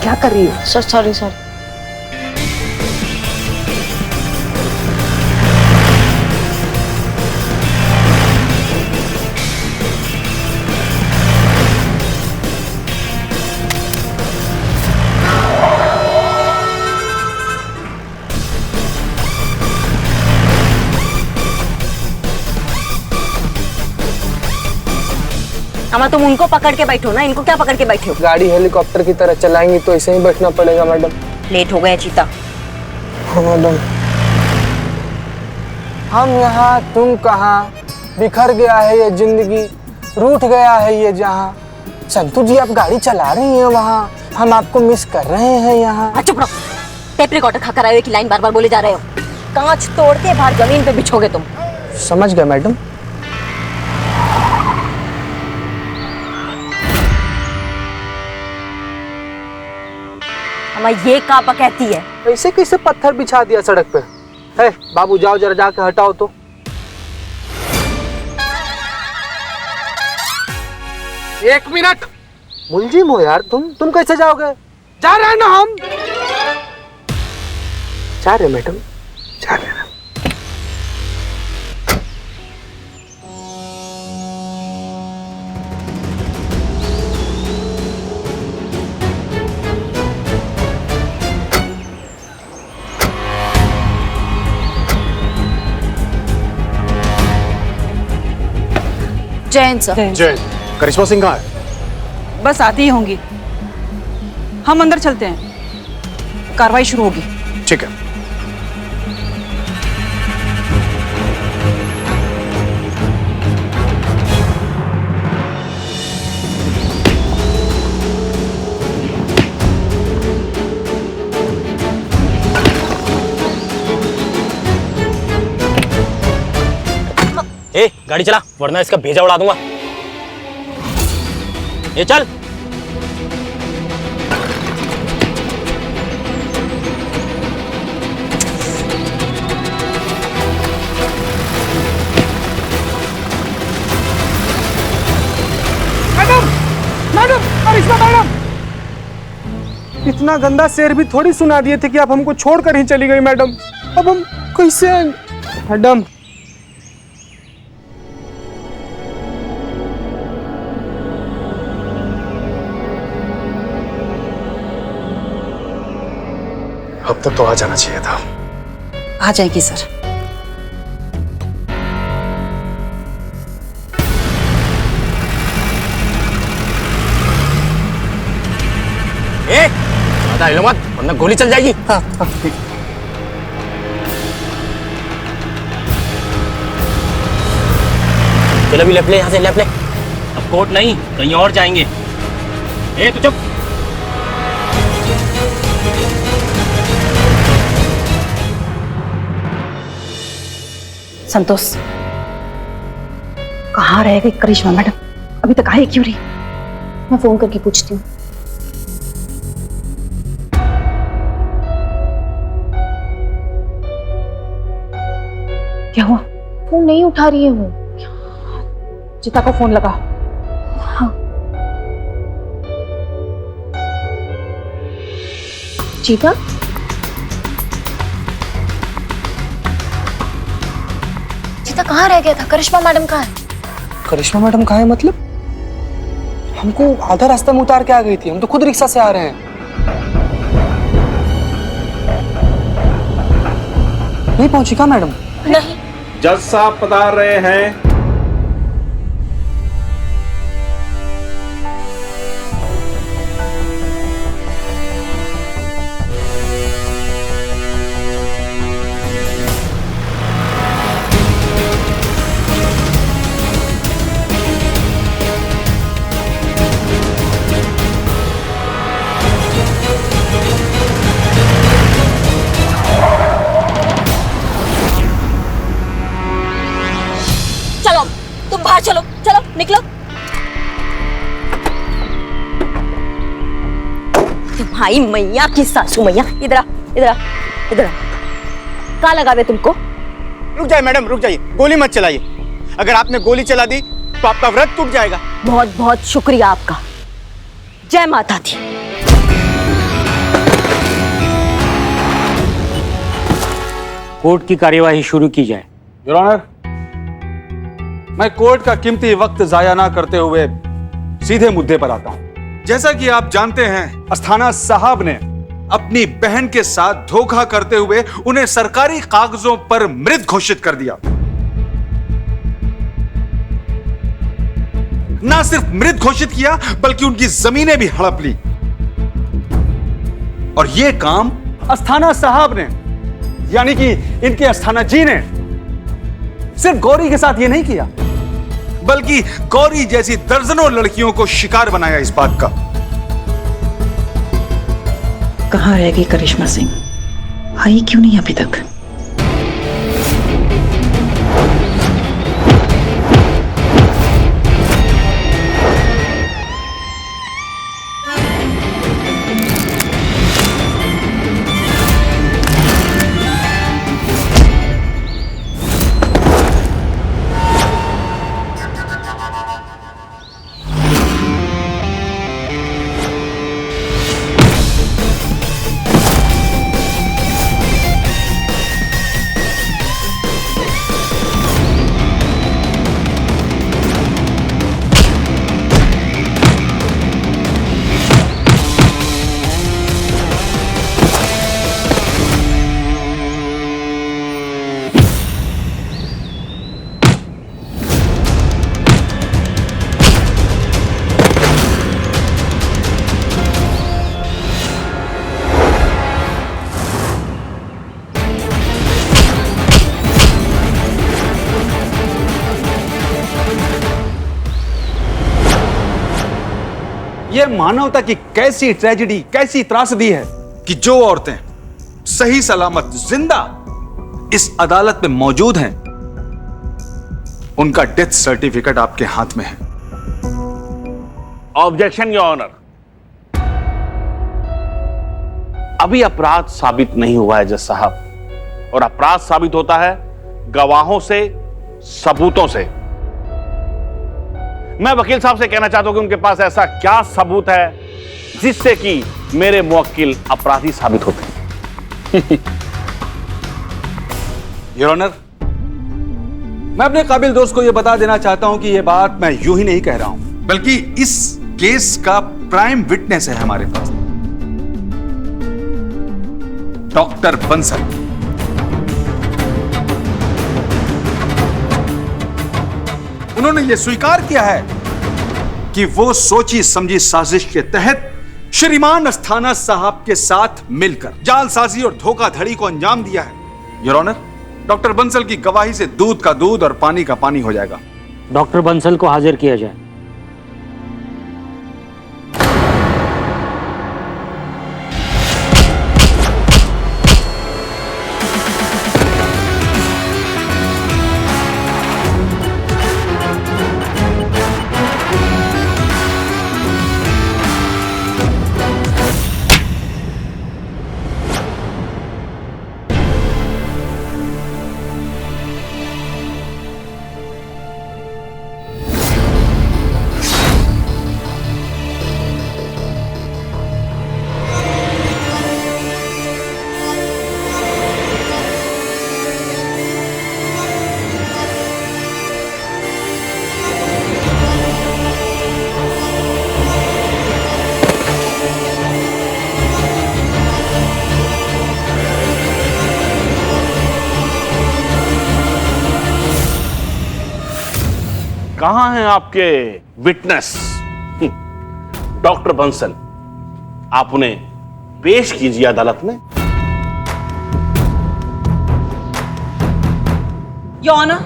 क्या कर रही हो? Sir sorry sir. अमा तुम उनको पकड़ के बैठो ना, इनको क्या पकड़ के बैठे हो? गाड़ी हेलीकॉप्टर की तरह चलाएंगी तो ऐसे ही बैठना पड़ेगा मैडम। लेट हो गए चीता। हाँ मैडम। हम यहाँ तुम कहाँ, बिखर गया है ये जिंदगी, रूठ गया है ये जहाँ। संतू जी आप गाड़ी चला रही हैं वहाँ, हम आपको मिस कर रहे हैं यहाँ। चुप रहो, टेप रिकॉर्डर खाकर आए हो कि लाइन बार बार बोले जा रहे हो? कांच तोड़ के बाहर जमीन पे बिछोगे तुम। समझ गए मैडम। अम्मा ये कापा कहती है? ऐसे कैसे पत्थर बिछा दिया सड़क पे? है बाबू जाओ जरा जाके हटाओ तो। एक मिनट। मुलजिम हो यार तुम कैसे जाओगे? जा रहे हैं ना हम। जा रहे मैडम, जा रहे हैं। जैन सर। जैन, करिश्मा सिंह कहाँ है? बस आती ही होंगी, हम अंदर चलते हैं, कार्रवाई शुरू होगी। ठीक है। ए, गाड़ी चला वरना इसका भेजा उड़ा दूंगा। ये चल। मैडम, मैडम, करिश्मा मैडम। इतना गंदा शेर भी थोड़ी सुना दिए थे कि आप हमको छोड़कर ही चली गई मैडम। अब हम कैसे? मैडम अब तक तो आ जाना चाहिए था। आ जाएगी सर। ए, ज्यादा हिलो मत वरना गोली चल जाएगी। हाँ, ठीक। चलो अभी लेफ्ट ले, यहाँ से लेफ्ट ले। अब कोर्ट नहीं कहीं और जाएंगे। ए तू चुप। संतोष, कहाँ रह गई करिश्मा मैडम? अभी तक आई क्यों नहीं? मैं फोन करके पूछती हूँ। क्या हुआ? फोन नहीं उठा रही है वो। चिता को फोन लगा। हाँ। चीता? चीता कहाँ रह गया था? करिश्मा मैडम कहाँ है? करिश्मा मैडम कहाँ है मतलब? हमको आधा रास्ते में उतार के आ गई थी, हम तो खुद रिक्शा से आ रहे हैं। नहीं पहुंची क्या मैडम? नहीं। जज साहब पधार रहे हैं। चलो चलो निकलो। तुम्हारी मैया की सासू मैया, इधर आ इधर आ इधर आ। कहाँ लगा दे तुमको? रुक जाइए मैडम, रुक जाइए, गोली मत चलाइए। अगर आपने गोली चला दी तो आपका व्रत टूट जाएगा। बहुत बहुत शुक्रिया आपका। जय माता दी। कोर्ट की कार्यवाही शुरू की जाए। योर ऑनर, मैं कोर्ट का कीमती वक्त जाया ना करते हुए सीधे मुद्दे पर आता हूं। जैसा कि आप जानते हैं, अस्थाना साहब ने अपनी बहन के साथ धोखा करते हुए उन्हें सरकारी कागजों पर मृत घोषित कर दिया। ना सिर्फ मृत घोषित किया, बल्कि उनकी जमीनें भी हड़प ली। और यह काम अस्थाना साहब ने, यानी कि इनके अस्थाना जी ने, सिर्फ गौरी के साथ ये नहीं किया, बल्कि गौरी जैसी दर्जनों लड़कियों को शिकार बनाया इस बात का। कहाँ रह गई करिश्मा सिंह? आई क्यों नहीं अभी तक? यह मानवता की कैसी ट्रेजेडी, कैसी त्रासदी है कि जो औरतें सही सलामत जिंदा इस अदालत में मौजूद हैं, उनका डेथ सर्टिफिकेट आपके हाथ में है। Objection your honour. अभी अपराध साबित नहीं हुआ है जज साहब, और अपराध साबित होता है गवाहों से, सबूतों से। मैं वकील साहब से कहना चाहता हूं कि उनके पास ऐसा क्या सबूत है जिससे कि मेरे मुवक्किल अपराधी साबित होते हैं। योर ऑनर, मैं अपने काबिल दोस्त को यह बता देना चाहता हूं कि यह बात मैं यूं ही नहीं कह रहा हूं, बल्कि इस केस का प्राइम विटनेस है हमारे पास, डॉक्टर बंसल। उन्होंने यह स्वीकार किया है कि वो सोची समझी साजिश के तहत श्रीमान अस्थाना साहब के साथ मिलकर जालसाजी और धोखाधड़ी को अंजाम दिया है। योर ऑनर, डॉक्टर बंसल की गवाही से दूध का दूध और पानी का पानी हो जाएगा। डॉक्टर बंसल को हाजिर किया जाए। कहां हैं आपके विटनेस? डॉक्टर बंसल, आप उन्हें पेश कीजिए अदालत में। योर ऑनर,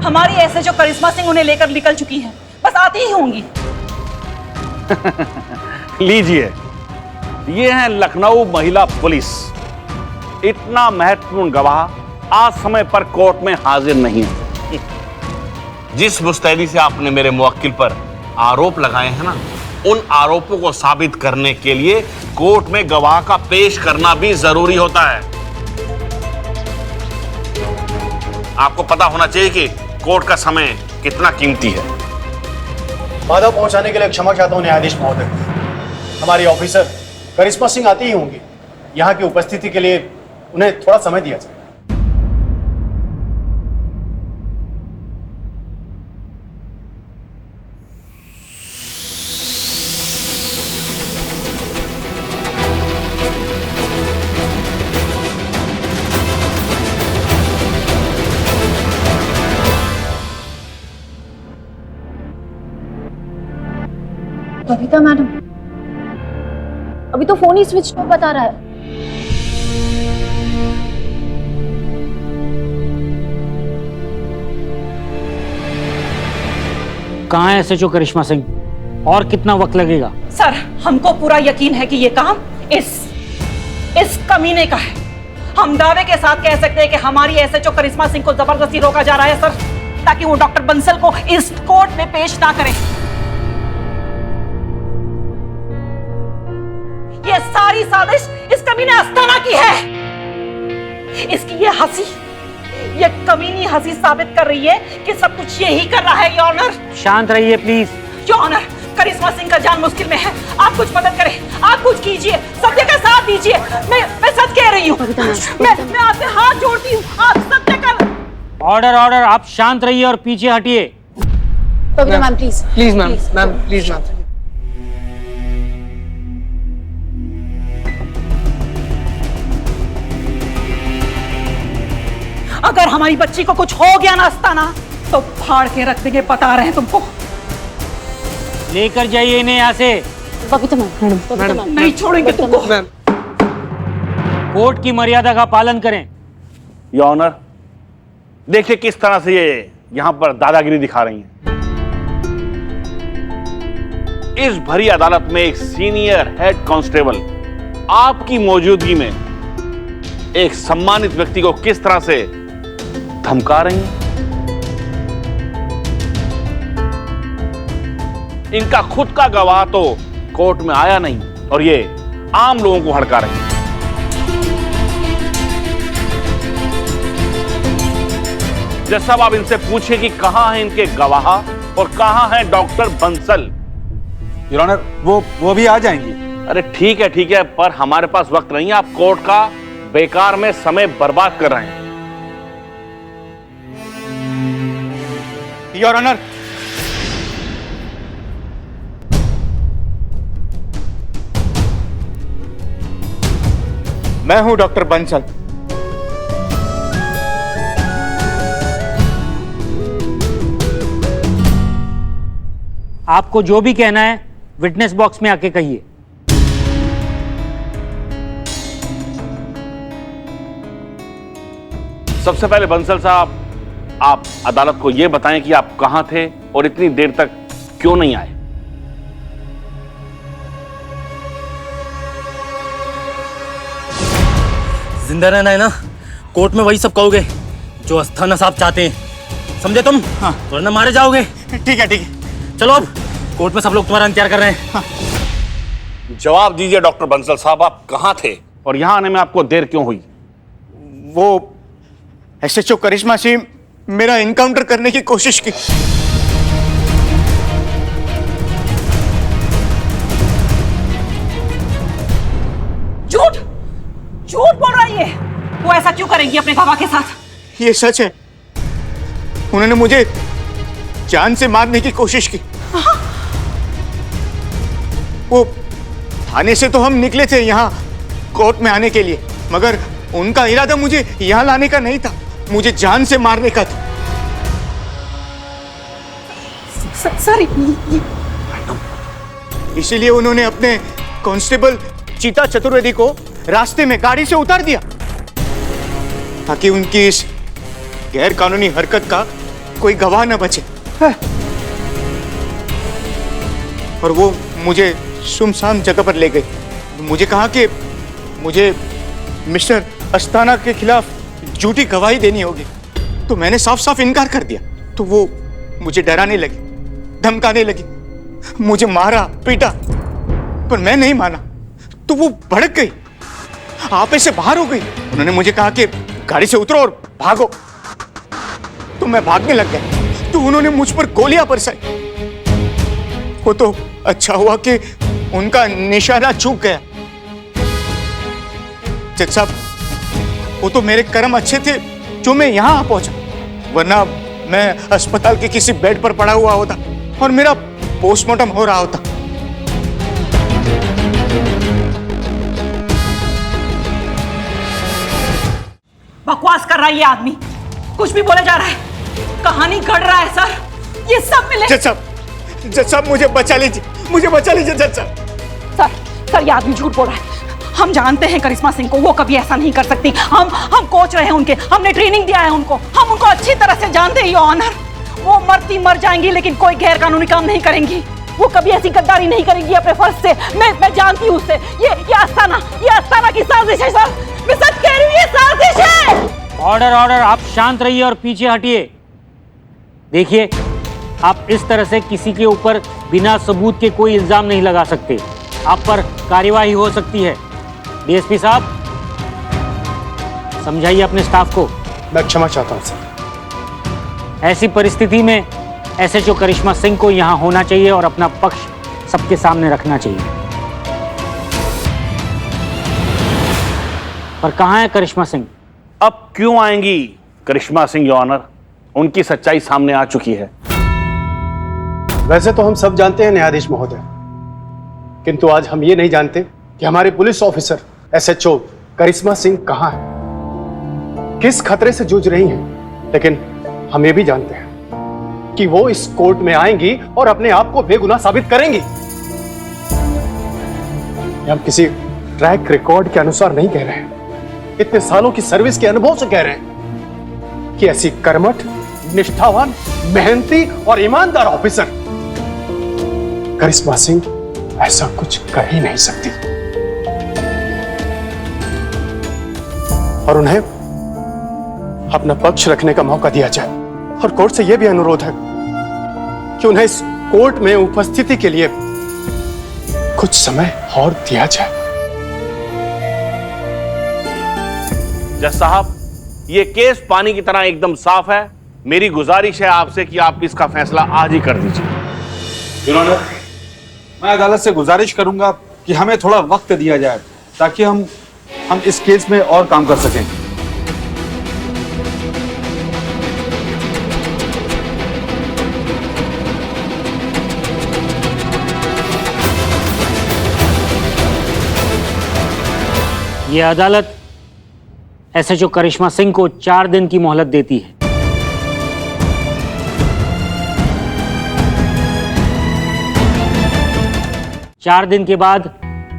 हमारी एसएचओ करिश्मा सिंह उन्हें लेकर निकल चुकी हैं, बस आती ही होंगी। लीजिए, ये है लखनऊ महिला पुलिस। इतना महत्वपूर्ण गवाह आज समय पर कोर्ट में हाजिर नहीं है। जिस मुस्तैदी से आपने मेरे मुवक्किल पर आरोप लगाए हैं ना, उन आरोपों को साबित करने के लिए कोर्ट में गवाह का पेश करना भी जरूरी होता है। आपको पता होना चाहिए कि कोर्ट का समय कितना कीमती है। बाधा पहुंचाने के लिए क्षमा चाहता हूं न्यायाधीश महोदय। हमारी ऑफिसर करिश्मा सिंह आती ही होंगी। यहाँ की उपस्थिति के लिए उन्हें थोड़ा समय दिया जाए। बबीता मैडम, अभी तो फोन ही स्विच ऑफ बता रहा है। कहाँ है एसएचओ करिश्मा सिंह? और कितना वक्त लगेगा? सर, हमको पूरा यकीन है कि ये काम इस कमीने का है। हम दावे के साथ कह सकते हैं कि हमारी एसएचओ करिश्मा सिंह को जबरदस्ती रोका जा रहा है सर, ताकि वो डॉक्टर बंसल को इस कोर्ट में पेश ना करें। ये सारी साजिश इस कमीने अस्थाना की है। इसकी ये हंसी, ये कमीनी हंसी साबित कर रही है कि सब कुछ यही कर रहा है। योर ऑनर, शांत रहिए प्लीज। योर ऑनर, करिश्मा सिंह का जान मुश्किल में है। आप कुछ मदद करें, आप कुछ कीजिए, सत्य का साथ दीजिए। मैं सच कह रही हूँ, मैं आपसे हाथ जोड़ती हूँ, आप सत्य का। ऑर्डर ऑर्डर, आप शांत रहिए और पीछे हटिए। Babita ma'am please, please ma'am, ma'am please ma'am. अगर हमारी बच्ची को कुछ हो गया ना अस्ताना, तो फाड़ के रख देंगे, बता रहे हैं तुमको। लेकर जाइए इन्हें यहाँ से। बबीता मैम, नहीं छोड़ेंगे तुमको। मैम, कोर्ट की मर्यादा का पालन करें। योर ऑनर, देखिए किस तरह से ये यहां पर दादागिरी दिखा रही हैं। इस भरी अदालत में एक सीनियर हेड कांस्टेबल आपकी मौजूदगी में एक सम्मानित व्यक्ति को किस तरह से धमका रही हैं। इनका खुद का गवाह तो कोर्ट में आया नहीं और ये आम लोगों को हड़का रही हैं। जज साहब, आप इनसे पूछिए कि कहां है इनके गवाह और कहां है डॉक्टर बंसल। योर ऑनर, वो भी आ जाएंगी। अरे ठीक है, पर हमारे पास वक्त नहीं है। आप कोर्ट का बेकार में समय बर्बाद कर रहे हैं। योर ऑनर, मैं हूं डॉक्टर बंसल। आपको जो भी कहना है विटनेस बॉक्स में आके कहिए। सबसे पहले बंसल साहब, आप अदालत को यह बताएं कि आप कहां थे और इतनी देर तक क्यों नहीं आए। जिंदा रहना है ना, कोर्ट में वही सब कहोगे जो अस्थाना साहब चाहते हैं, समझे तुम? हाँ। वरना मारे जाओगे। ठीक है। चलो अब, कोर्ट में सब लोग तुम्हारा इंतजार कर रहे हैं। हाँ। जवाब दीजिए डॉक्टर बंसल साहब, आप कहां थे और यहां आने में आपको देर क्यों हुई? वो एसएचओ करिश्मा सिंह मेरा इनकाउंटर करने की कोशिश की। झूठ बोल रही है। वो ऐसा क्यों करेंगी अपने गवाह के साथ? ये सच है, उन्होंने मुझे जान से मारने की कोशिश की। वो थाने से तो हम निकले थे यहाँ कोर्ट में आने के लिए, मगर उनका इरादा मुझे यहाँ लाने का नहीं था, मुझे जान से मारने का था। सर, इसीलिए उन्होंने अपने कांस्टेबल चीता चतुर्वेदी को रास्ते में गाड़ी से उतार दिया, ताकि उनकी इस गैर कानूनी हरकत का कोई गवाह न बचे। और वो मुझे सुनसान जगह पर ले गई। मुझे कहा कि मुझे मिस्टर अस्थाना के खिलाफ झूठी गवाही देनी होगी, तो मैंने साफ साफ इनकार कर दिया। तो वो मुझे डराने लगी, धमकाने लगी, मुझे मारा पीटा, पर मैं नहीं माना। तो वो भड़क गई, आपे से बाहर हो गई। उन्होंने मुझे कहा कि गाड़ी से उतरो और भागो। तो मैं भागने लग गया, तो उन्होंने मुझ पर गोलियां बरसाई। वो तो अच्छा हुआ कि उनका निशाना चूक गया। जज साहब, वो तो मेरे कर्म अच्छे थे जो मैं यहां आ पहुंचा, वरना मैं अस्पताल के किसी बेड पर पड़ा हुआ होता और मेरा पोस्टमार्टम हो रहा होता। बकवास कर रहा है ये आदमी, कुछ भी बोले जा रहा है, कहानी गढ़ रहा है सर। ये सब मिले। जज साहब मुझे बचा लीजिए, मुझे बचा लीजिए जज साहब। सर ये आदमी झूठ बोल रहा है। हम जानते हैं करिश्मा सिंह को, वो कभी ऐसा नहीं कर सकती। हम कोच रहे हैं उनके, हमने ट्रेनिंग दिया है उनको, हम उनको अच्छी तरह से जानते हैं। योर ऑनर, वो मरती मर जाएंगी लेकिन कोई गैर कानूनी काम नहीं करेंगी। वो कभी ऐसी गद्दारी नहीं करेंगी अपने फर्ज से। मैं जानती हूँ उससे। ये आस्ताना की साजिश है सर। मैं सच कह रही हूँ, ये साजिश है। ऑर्डर, आप शांत रहिए और पीछे हटिए। देखिए, आप इस तरह से किसी के ऊपर बिना सबूत के कोई इल्जाम नहीं लगा सकते। आप पर कार्यवाही हो सकती है। डीएसपी साहब, समझाइए अपने स्टाफ को। मैं क्षमा चाहता हूं सर। ऐसी परिस्थिति में एसएचओ करिश्मा सिंह को यहां होना चाहिए और अपना पक्ष सबके सामने रखना चाहिए। पर कहां है करिश्मा सिंह? अब क्यों आएंगी करिश्मा सिंह योर ऑनर? उनकी सच्चाई सामने आ चुकी है। वैसे तो हम सब जानते हैं न्यायाधीश महोदय, किंतु आज हम ये नहीं जानते कि हमारे पुलिस ऑफिसर एसएचओ करिश्मा सिंह कहां है, किस खतरे से जूझ रही हैं। लेकिन हम ये भी जानते हैं कि वो इस कोर्ट में आएंगी और अपने आप को बेगुनाह साबित करेंगी। हम किसी ट्रैक रिकॉर्ड के अनुसार नहीं कह रहे हैं, इतने सालों की सर्विस के अनुभव से कह रहे हैं कि ऐसी कर्मठ, निष्ठावान, मेहनती और ईमानदार ऑफिसर करिश्मा सिंह ऐसा कुछ कर ही नहीं सकती। और उन्हें अपना पक्ष रखने का मौका दिया जाए। और कोर्ट से यह भी अनुरोध है कि उन्हें इस कोर्ट में उपस्थिति के लिए कुछ समय और दिया जाए। जज साहब, ये केस पानी की तरह एकदम साफ है। मेरी गुजारिश है आपसे कि आप इसका फैसला आज ही कर दीजिए। योर ऑनर, मैं अदालत से गुजारिश करूंगा कि हमें थोड़ा वक्त दिया जाए ताकि हम इस केस में और काम कर सकें। ये अदालत एसएचओ करिश्मा सिंह को 4 दिन की मोहलत देती है। चार दिन के बाद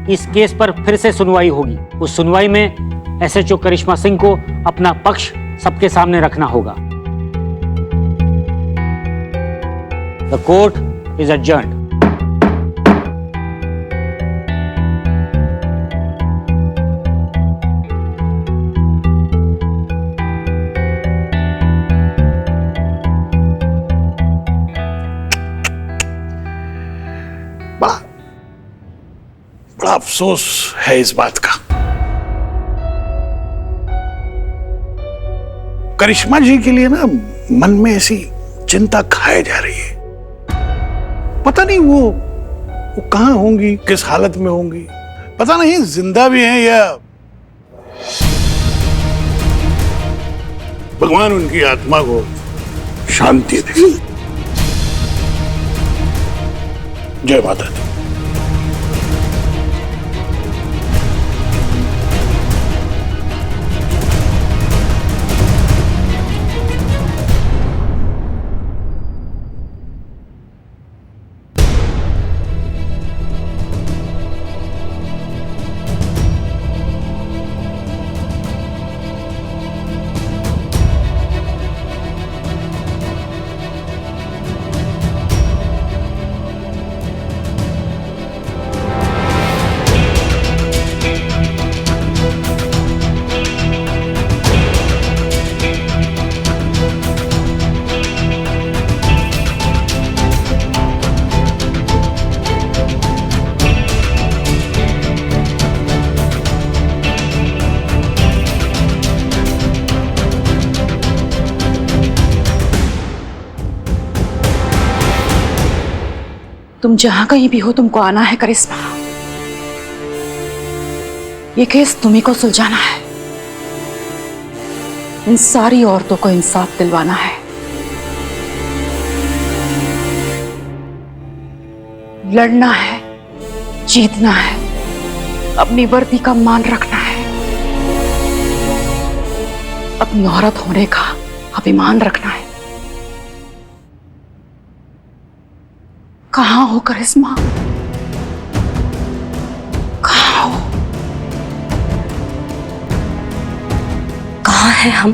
इस केस पर फिर से सुनवाई होगी। उस सुनवाई में एसएचओ करिश्मा सिंह को अपना पक्ष सबके सामने रखना होगा। The court is adjourned. बड़ा अफसोस है इस बात का। करिश्मा जी के लिए ना मन में ऐसी चिंता खाए जा रही है। पता नहीं वो कहां होंगी, किस हालत में होंगी। पता नहीं जिंदा भी हैं या भगवान उनकी आत्मा को शांति दे। जय माता दी। तुम जहां कहीं भी हो, तुमको आना है करिश्मा। ये केस तुम्ही को सुलझाना है। इन सारी औरतों को इंसाफ दिलवाना है। लड़ना है, जीतना है, अपनी वर्दी का मान रखना है, अपनी औरत होने का अभिमान रखना है। कहां हो करिश्मा? है हम